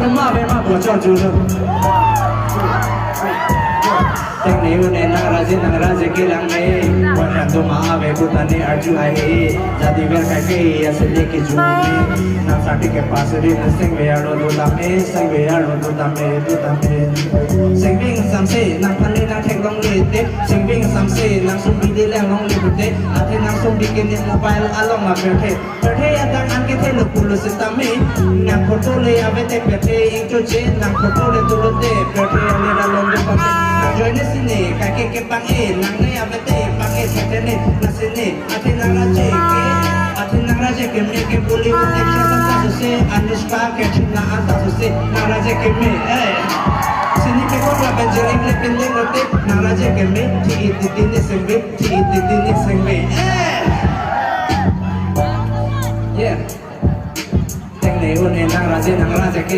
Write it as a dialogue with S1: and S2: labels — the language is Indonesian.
S1: ma ve ma bo cho chu lo Teng ni une nang raje ke lang ne wan ran to ma ve puta ne arju hai jadi ver ka ke asle ke ju na sati ke pas ri na sing ve aro do la me sing ve aro do ta me sing ving sam se nang phan le nang thek long le te sing ving sam se nang sum bi de lang long le te a the nang sum bi ke ne mobile along ma ver the atang an ke the lo pulu se ta me nang photo le ave te pe the ing cho che nang photo le tu lo te pe the le ra long de pa join sini kake ke pang nang ne abete pake satene na sini ati nang raje ke me ke puli utek sa se anushka ke china anta se nang raje ke me sini ke ko la benjering le pendeng rote nang raje ke me ti ti sengbe yeah teng ne une nang raje ke